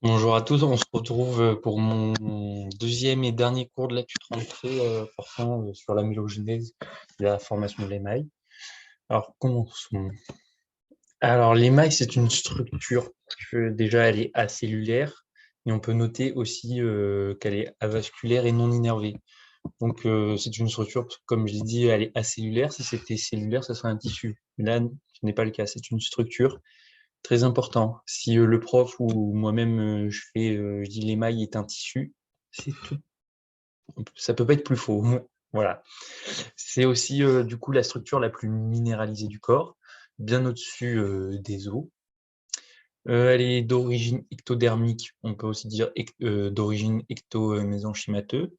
Bonjour à tous, on se retrouve pour mon deuxième et dernier cours de l'étude rentrée portant sur l'amylogénèse et la formation de l'émail. Alors, commençons. Alors, l'émail, c'est une structure, parce que déjà, elle est acellulaire, et on peut noter aussi qu'elle est avasculaire et non innervée. Donc, c'est une structure, comme j'ai dit, elle est acellulaire. Si c'était cellulaire, ça serait un tissu. Là, ce n'est pas le cas, c'est une structure. Très important. Si le prof ou moi-même je dis l'émail est un tissu, c'est tout. Ça peut pas être plus faux. Voilà. C'est aussi du coup la structure la plus minéralisée du corps, bien au-dessus des os. Elle est d'origine ectodermique, on peut aussi dire d'origine ectomésenchymateuse.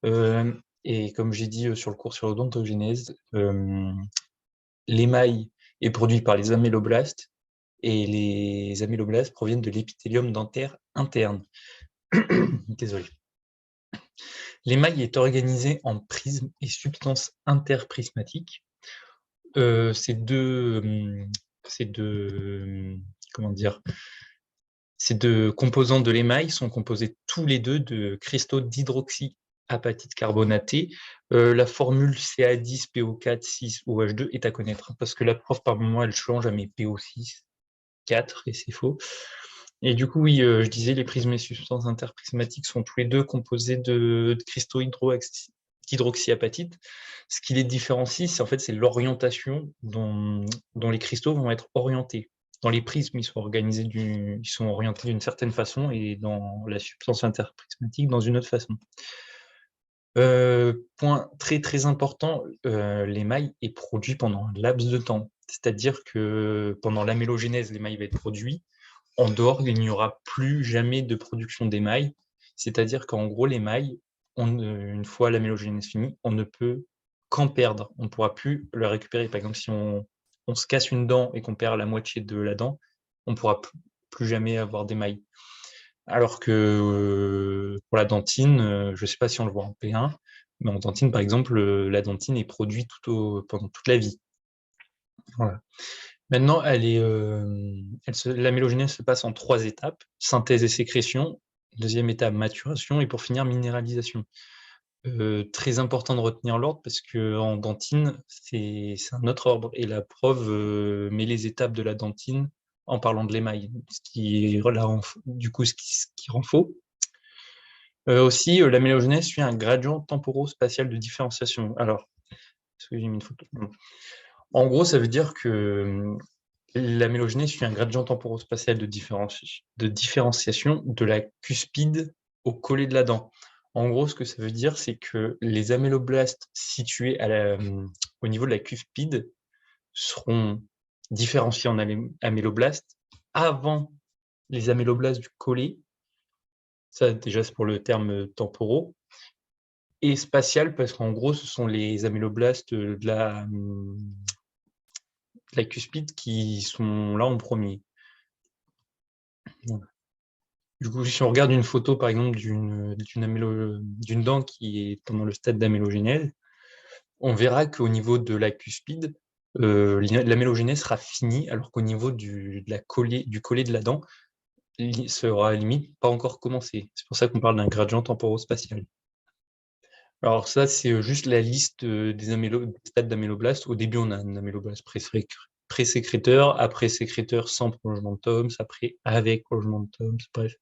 Euh, et comme j'ai dit sur le cours sur l'odontogénèse, l'émail est produit par les améloblastes et les améloblastes proviennent de l'épithélium dentaire interne. Désolé. L'émail est organisé en prismes et substances interprismatiques. Ces deux, comment dire, ces deux composants de l'émail sont composés tous les deux de cristaux d'hydroxyapatite carbonaté. La formule Ca10PO4 6OH2 est à connaître, parce que la prof par moment elle change à mes PO6, 4, et c'est faux. Et du coup, oui, je disais, les prismes et substances interprismatiques sont tous les deux composés de cristaux d'hydroxyapatite. Ce qui les différencie, c'est l'orientation dont les cristaux vont être orientés. Dans les prismes, ils sont orientés d'une certaine façon et dans la substance interprismatique, dans une autre façon. Point très très important, l'émail est produit pendant un laps de temps. C'est-à-dire que pendant l'amélogénèse, l'émail va être produit. En dehors, il n'y aura plus jamais de production d'émail. C'est-à-dire qu'en gros, l'émail, une fois l'amélogénèse finie, on ne peut qu'en perdre. On ne pourra plus le récupérer. Par exemple, si on se casse une dent et qu'on perd la moitié de la dent, on ne pourra plus jamais avoir d'émail. Alors que pour la dentine, je ne sais pas si on le voit en P1, mais en dentine, par exemple, la dentine est produite pendant toute la vie. Voilà. Maintenant, l'amélogénèse se passe en 3 étapes: synthèse et sécrétion, deuxième étape maturation, et pour finir minéralisation. Très important de retenir l'ordre parce que en dentine, c'est un autre ordre et la prof met les étapes de la dentine en parlant de l'émail, ce qui rend faux. Aussi, l'amélogénèse suit un gradient temporo-spatial de différenciation. Alors, est-ce que j'ai mis une photo? Non. En gros, ça veut dire que l'amélogénèse suit un gradient temporo-spatial de différenciation de la cuspide au collet de la dent. En gros, ce que ça veut dire, c'est que les améloblastes situés au niveau de la cuspide seront différenciés en améloblastes avant les améloblastes du collet. Ça, déjà, c'est pour le terme temporaux. Et spatial, parce qu'en gros, ce sont les améloblastes de la cuspide qui sont là en premier. Voilà. Du coup, si on regarde une photo, par exemple, d'une dent qui est pendant le stade d'amélogénèse, on verra qu'au niveau de la cuspide, l'amélogénèse sera finie, alors qu'au niveau du collet de la dent, sera limite pas encore commencé. C'est pour ça qu'on parle d'un gradient temporospatial. Alors ça, c'est juste la liste des stades d'améloblaste. Au début, on a un améloblaste pré-sécréteur, après sécréteur sans prolongement de Toms, après avec prolongement de Toms, bref.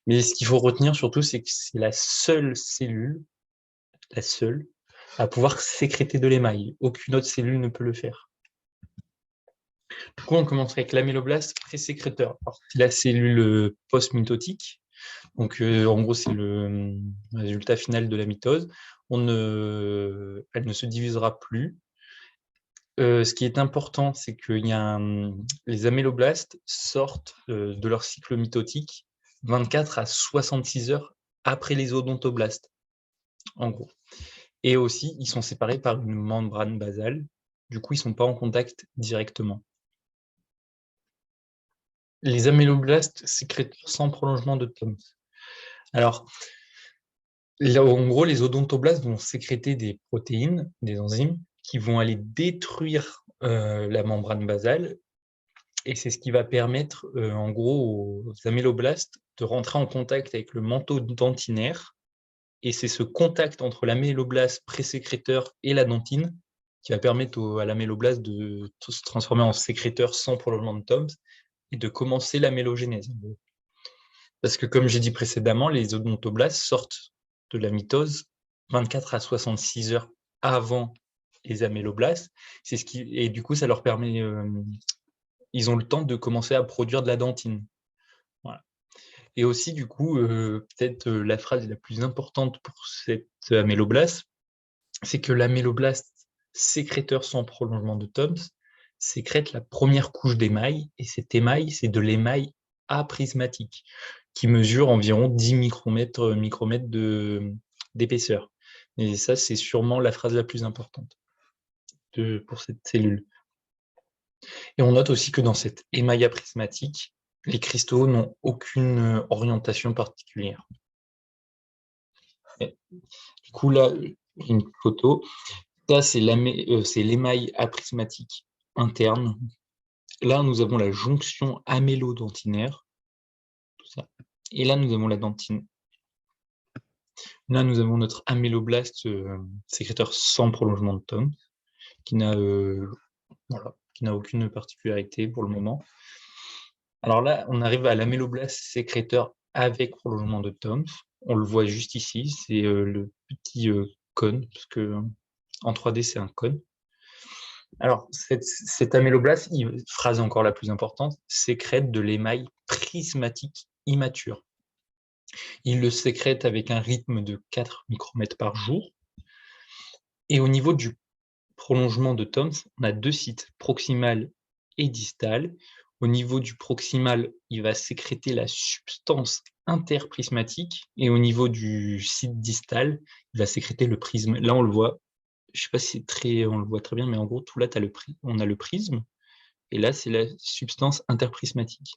Mais ce qu'il faut retenir surtout, c'est que c'est la seule cellule, la seule, à pouvoir sécréter de l'émail. Aucune autre cellule ne peut le faire. Du coup, on commencerait avec l'améloblaste pré-sécréteur. C'est la cellule post-mitotique. Donc, en gros, c'est le résultat final de la mitose. Elle ne se divisera plus. Ce qui est important, c'est que les améloblastes sortent de leur cycle mitotique 24 à 66 heures après les odontoblastes, en gros. Et aussi, ils sont séparés par une membrane basale. Du coup, ils ne sont pas en contact directement. Les améloblastes sécrètent sans prolongement de Toms. Alors, là, en gros, les odontoblastes vont sécréter des protéines, des enzymes, qui vont aller détruire la membrane basale Et c'est ce qui va permettre, en gros, aux améloblastes de rentrer en contact avec le manteau dentinaire. Et c'est ce contact entre l'améloblaste présécréteur et la dentine qui va permettre à l'améloblaste de se transformer en sécréteur sans prolongement de Toms et de commencer l'amélogénèse. Parce que, comme j'ai dit précédemment, les odontoblastes sortent de la mitose 24 à 66 heures avant les améloblastes. Et du coup, ça leur permet... ils ont le temps de commencer à produire de la dentine. Voilà. Et aussi, du coup, peut-être la phrase la plus importante pour cet améloblaste, c'est que l'améloblaste sécréteur sans prolongement de Toms sécrète la première couche d'émail, et cet émail, c'est de l'émail aprismatique, qui mesure environ 10 micromètres d'épaisseur. Et ça, c'est sûrement la phrase la plus importante pour cette cellule. Et on note aussi que dans cet émail aprismatique, les cristaux n'ont aucune orientation particulière. Et du coup, là, une photo. Ça, c'est l'émail aprismatique interne. Là, nous avons la jonction amélodentinaire. Tout ça. Et là, nous avons la dentine. Là, nous avons notre améloblaste sécréteur sans prolongement de Toms, qui n'a aucune particularité pour le moment. Alors là, on arrive à l'améloblaste sécréteur avec prolongement de Toms. On le voit juste ici, c'est le petit cône, parce que en 3D, c'est un cône. Alors, cet améloblaste, phrase encore la plus importante, sécrète de l'émail prismatique immature. Il le sécrète avec un rythme de 4 micromètres par jour. Et au niveau du prolongement de Toms, on a deux sites, proximal et distal. Au niveau du proximal, il va sécréter la substance interprismatique, et au niveau du site distal, il va sécréter le prisme. Là, on le voit, je ne sais pas si on le voit très bien, mais en gros, tout là, on a le prisme, et là, c'est la substance interprismatique.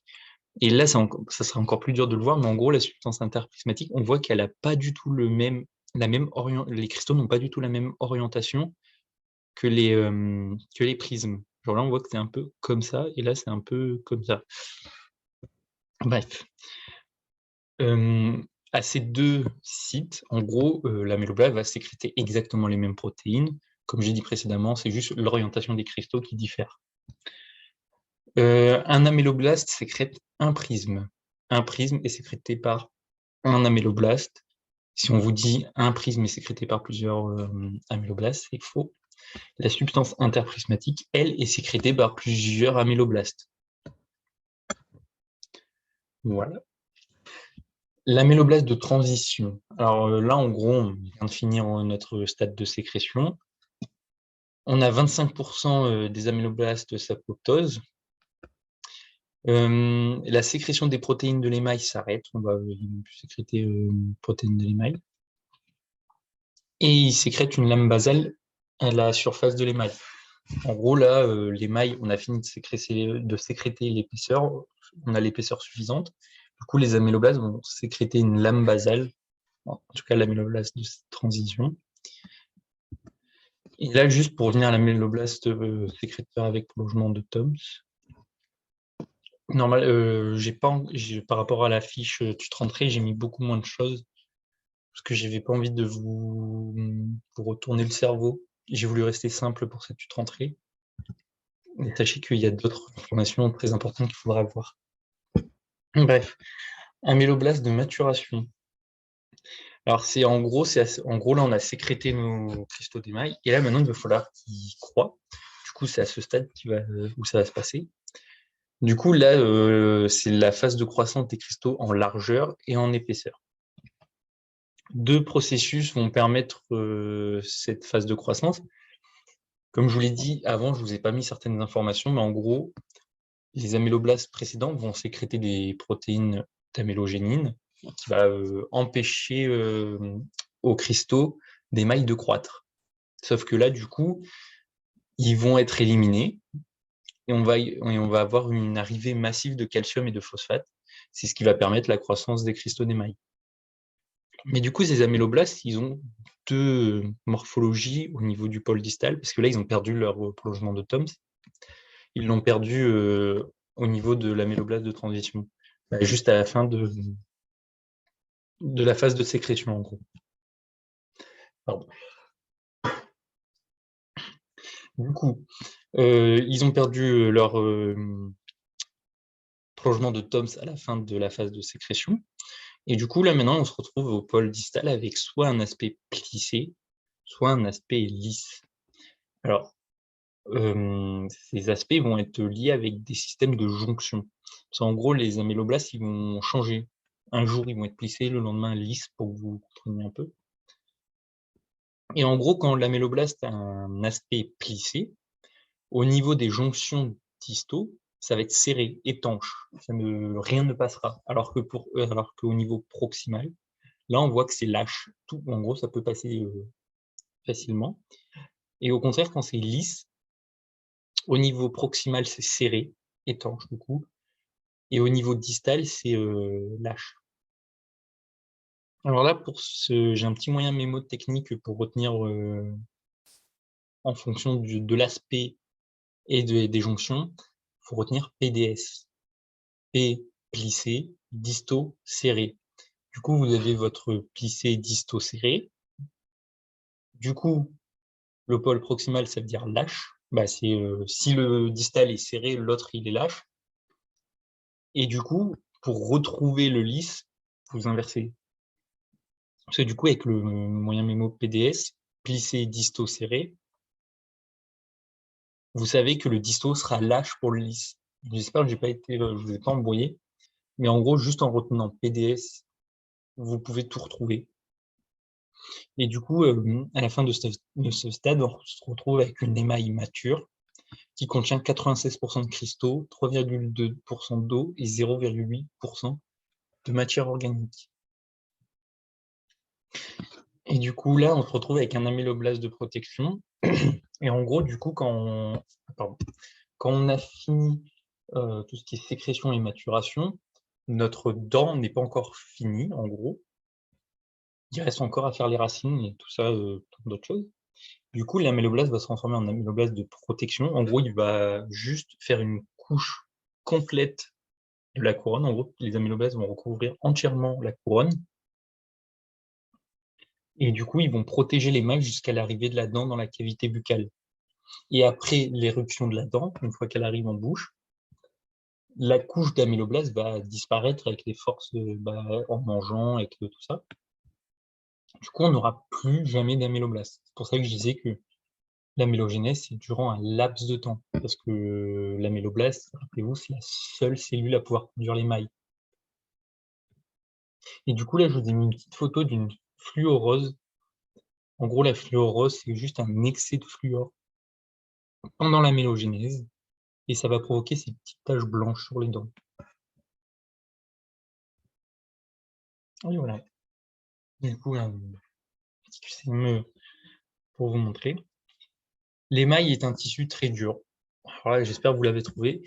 Et là, ça sera encore plus dur de le voir, mais en gros, la substance interprismatique, on voit qu'elle n'a pas du tout les cristaux n'ont pas du tout la même orientation que les prismes. Genre là, on voit que c'est un peu comme ça, et là, c'est un peu comme ça. Bref. À ces deux sites, en gros, l'améloblaste va sécréter exactement les mêmes protéines. Comme j'ai dit précédemment, c'est juste l'orientation des cristaux qui diffère. Un améloblaste sécrète un prisme. Un prisme est sécrété par un améloblaste. Si on vous dit un prisme est sécrété par plusieurs améloblastes, c'est faux. La substance interprismatique, elle, est sécrétée par plusieurs améloblastes. Voilà. L'améloblaste de transition. Alors là, en gros, on vient de finir notre stade de sécrétion. On a 25% des améloblastes s'apoptosent. La sécrétion des protéines de l'émail s'arrête. On va sécréter une protéine de l'émail. Et il sécrète une lame basale à la surface de l'émail. En gros, là, l'émail, on a fini de sécréter l'épaisseur. On a l'épaisseur suffisante. Du coup, les améloblastes vont sécréter une lame basale, en tout cas l'améloblaste de transition. Et là, juste pour revenir à l'améloblaste sécréteur avec prolongement de Toms, normal, par rapport à la fiche tuto rentrée, j'ai mis beaucoup moins de choses parce que j'avais pas envie de vous retourner le cerveau. J'ai voulu rester simple pour cette tuto rentrée. Et sachez qu'il y a d'autres informations très importantes qu'il faudra voir. Bref, améloblaste de maturation. Alors en gros, là on a sécrété nos cristaux d'émail, et là maintenant il va falloir qu'ils croient. Du coup, c'est à ce stade où ça va se passer. Du coup, là, c'est la phase de croissance des cristaux en largeur et en épaisseur. Deux processus vont permettre cette phase de croissance. Comme je vous l'ai dit avant, je ne vous ai pas mis certaines informations, mais en gros, les améloblastes précédents vont sécréter des protéines d'amélogénine qui va empêcher aux cristaux d'émail de croître. Sauf que là, du coup, ils vont être éliminés et on va avoir une arrivée massive de calcium et de phosphate. C'est ce qui va permettre la croissance des cristaux d'émail. Mais du coup, ces améloblastes, ils ont deux morphologies au niveau du pôle distal, parce que là, ils ont perdu leur prolongement de Toms. Ils l'ont perdu au niveau de l'améloblaste de transition, juste à la fin de la phase de sécrétion, en gros. Pardon. Du coup, ils ont perdu leur prolongement de TOMS à la fin de la phase de sécrétion. Et du coup, là, maintenant, on se retrouve au pôle distal avec soit un aspect plissé, soit un aspect lisse. Alors, ces aspects vont être liés avec des systèmes de jonction. En gros, les améloblastes, ils vont changer. Un jour, ils vont être plissés, le lendemain, lisses, pour que vous compreniez un peu. Et en gros, quand l'améloblaste a un aspect plissé, au niveau des jonctions distaux, ça va être serré, étanche. Rien ne passera. Alors qu'au niveau proximal, là, on voit que c'est lâche. Tout, en gros, ça peut passer facilement. Et au contraire, quand c'est lisse, au niveau proximal, c'est serré, étanche du coup. Et au niveau distal, c'est lâche. Alors là, j'ai un petit moyen mémo technique pour retenir en fonction de l'aspect et des jonctions. Il faut retenir PDS. P plissé, disto serré. Du coup, vous avez votre plissé disto serré. Du coup, le pôle proximal, ça veut dire lâche. C'est si le distal est serré, l'autre il est lâche. Et du coup, pour retrouver le lisse, vous inversez. Parce que du coup, avec le moyen mémo PDS, plissé disto serré, vous savez que le disto sera lâche pour le lisse. J'espère que je vous ai pas embrouillé. Mais en gros, juste en retenant PDS, vous pouvez tout retrouver. Et du coup, à la fin de ce stade, on se retrouve avec une émaille mature qui contient 96% de cristaux, 3,2% d'eau et 0,8% de matière organique. Et du coup, là, on se retrouve avec un amyloblaste de protection. Et en gros, du coup, quand on a fini tout ce qui est sécrétion et maturation, notre dent n'est pas encore finie, en gros. Il reste encore à faire les racines et tout ça, d'autres choses. Du coup, l'amyloblaste va se transformer en amyloblaste de protection. En gros, il va juste faire une couche complète de la couronne. En gros, les amyloblastes vont recouvrir entièrement la couronne. Et du coup, ils vont protéger l'émail jusqu'à l'arrivée de la dent dans la cavité buccale. Et après l'éruption de la dent, une fois qu'elle arrive en bouche, la couche d'amyloblaste va disparaître avec les forces en mangeant, et tout ça. Du coup, on n'aura plus jamais d'amyloblaste. C'est pour ça que je disais que l'amylogénèse, c'est durant un laps de temps. Parce que l'amyloblaste, rappelez-vous, c'est la seule cellule à pouvoir produire l'émail. Et du coup, là, je vous ai mis une petite photo d'une fluorose. En gros, la fluorose, c'est juste un excès de fluor pendant l'amylogénèse. Et ça va provoquer ces petites taches blanches sur les dents. Et voilà. Du coup, un petit QCM pour vous montrer. L'émail est un tissu très dur. Alors j'espère que vous l'avez trouvé.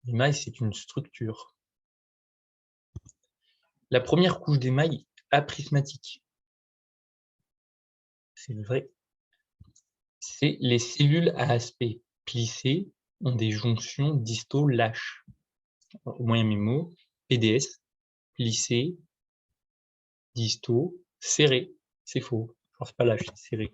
L'émail, c'est une structure. La première couche d'émail est aprismatique. C'est vrai. C'est les cellules à aspect plissé ont des jonctions distaux lâches. Au moyen mémo, PDS, plissé, distaux, serré. C'est faux. Alors, c'est pas lâche, c'est serré.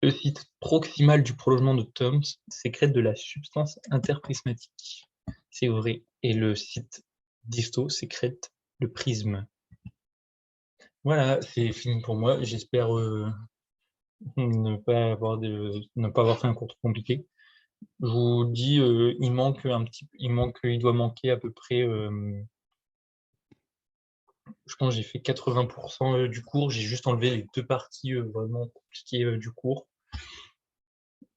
Le site proximal du prolongement de TOMS sécrète de la substance interprismatique. C'est vrai. Et le site disto sécrète le prisme. Voilà, c'est fini pour moi. J'espère ne pas avoir fait un cours trop compliqué. Je vous dis, il doit manquer à peu près, je pense que j'ai fait 80% du cours. J'ai juste enlevé les 2 parties vraiment compliquées du cours.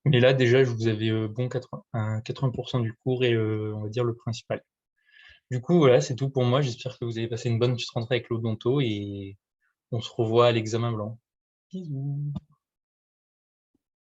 Mais là, déjà, je vous avais 80% du cours et on va dire le principal. Du coup, voilà, c'est tout pour moi. J'espère que vous avez passé une bonne petite rentrée avec l'odonto et on se revoit à l'examen blanc. Bisous.